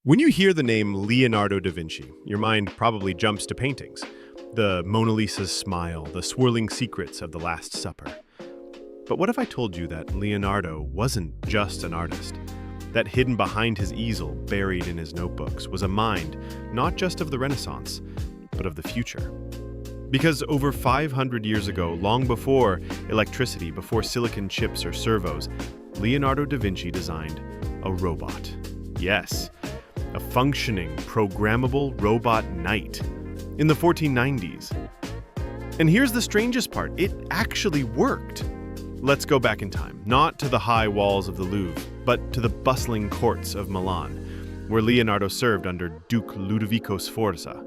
When you hear the name Leonardo da Vinci, your mind probably jumps to paintings. The Mona Lisa's smile, the swirling secrets of the Last Supper. But what if I told you that Leonardo wasn't just an artist? That hidden behind his easel, buried in his notebooks, was a mind not just of the Renaissance, but of the future. Because over 500 years ago, long before electricity, before silicon chips or servos, Leonardo da Vinci designed a robot. Yes, a functioning, programmable robot knight in the 1490s. And here's the strangest part, it actually worked. Let's go back in time, not to the high walls of the Louvre, but to the bustling courts of Milan, where Leonardo served under Duke Ludovico Sforza.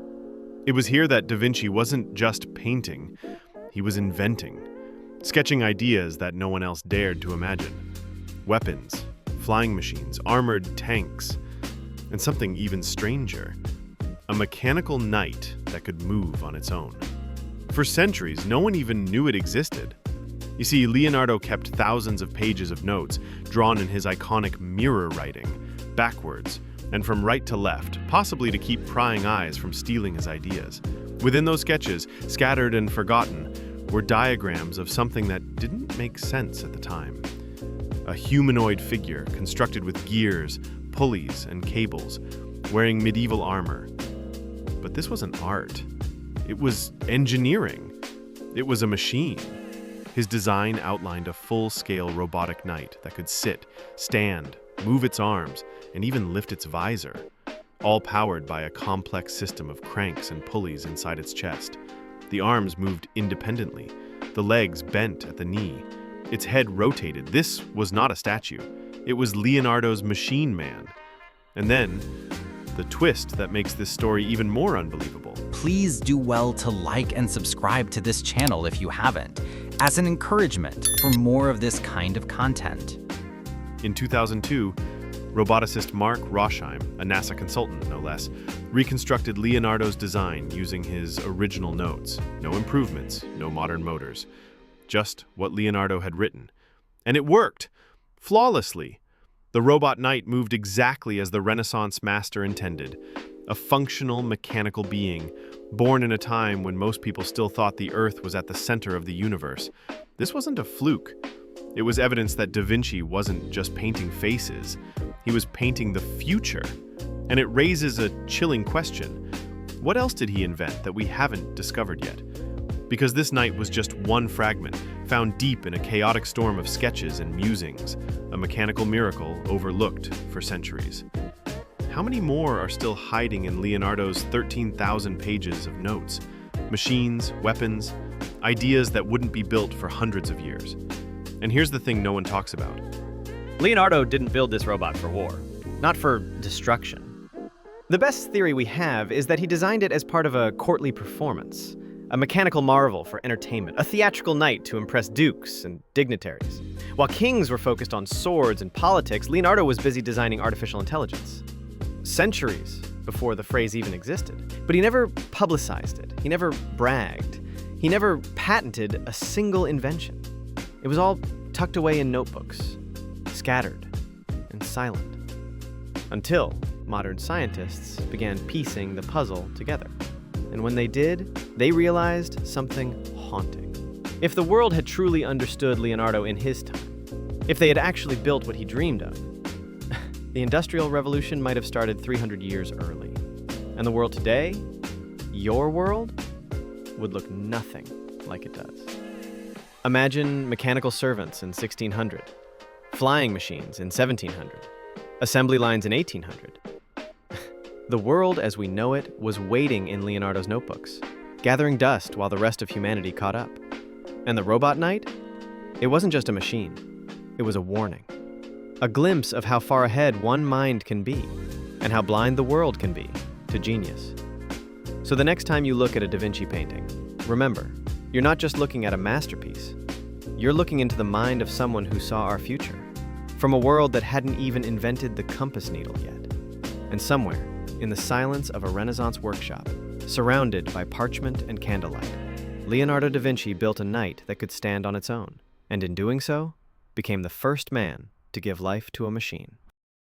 It was here that Da Vinci wasn't just painting, he was inventing, sketching ideas that no one else dared to imagine. Weapons, flying machines, armored tanks, and something even stranger, a mechanical knight that could move on its own. For centuries, no one even knew it existed. You see, Leonardo kept thousands of pages of notes, drawn in his iconic mirror writing, backwards, and from right to left, possibly to keep prying eyes from stealing his ideas. Within those sketches, scattered and forgotten, were diagrams of something that didn't make sense at the time. A humanoid figure constructed with gears, pulleys, and cables, wearing medieval armor. But this wasn't art. It was engineering. It was a machine. His design outlined a full-scale robotic knight that could sit, stand, move its arms, and even lift its visor, all powered by a complex system of cranks and pulleys inside its chest. The arms moved independently, the legs bent at the knee, its head rotated. This was not a statue. It was Leonardo's machine man. And then, the twist that makes this story even more unbelievable. Please do well to like and subscribe to this channel if you haven't, as an encouragement for more of this kind of content. In 2002, roboticist Mark Rosheim, a NASA consultant no less, reconstructed Leonardo's design using his original notes. No improvements, no modern motors. Just what Leonardo had written. And it worked! Flawlessly. The robot knight moved exactly as the Renaissance master intended, a functional mechanical being, born in a time when most people still thought the Earth was at the center of the universe. This wasn't a fluke. It was evidence that Da Vinci wasn't just painting faces, he was painting the future. And it raises a chilling question. What else did he invent that we haven't discovered yet? Because this knight was just one fragment, found deep in a chaotic storm of sketches and musings, a mechanical miracle overlooked for centuries. How many more are still hiding in Leonardo's 13,000 pages of notes? Machines, weapons, ideas that wouldn't be built for hundreds of years. And here's the thing no one talks about. Leonardo didn't build this robot for war, not for destruction. The best theory we have is that he designed it as part of a courtly performance. A mechanical marvel for entertainment, a theatrical night to impress dukes and dignitaries. While kings were focused on swords and politics, Leonardo was busy designing artificial intelligence. Centuries before the phrase even existed. But he never publicized it. He never bragged. He never patented a single invention. It was all tucked away in notebooks, scattered and silent. Until modern scientists began piecing the puzzle together. And when they did, they realized something haunting. If the world had truly understood Leonardo in his time, if they had actually built what he dreamed of, the Industrial Revolution might have started 300 years early. And the world today, your world, would look nothing like it does. Imagine mechanical servants in 1600, flying machines in 1700, assembly lines in 1800. The world as we know it was waiting in Leonardo's notebooks, gathering dust while the rest of humanity caught up. And the robot knight? It wasn't just a machine. It was a warning. A glimpse of how far ahead one mind can be, and how blind the world can be to genius. So the next time you look at a Da Vinci painting, remember, you're not just looking at a masterpiece. You're looking into the mind of someone who saw our future, from a world that hadn't even invented the compass needle yet. And somewhere, in the silence of a Renaissance workshop, surrounded by parchment and candlelight, Leonardo da Vinci built a knight that could stand on its own, and in doing so, became the first man to give life to a machine.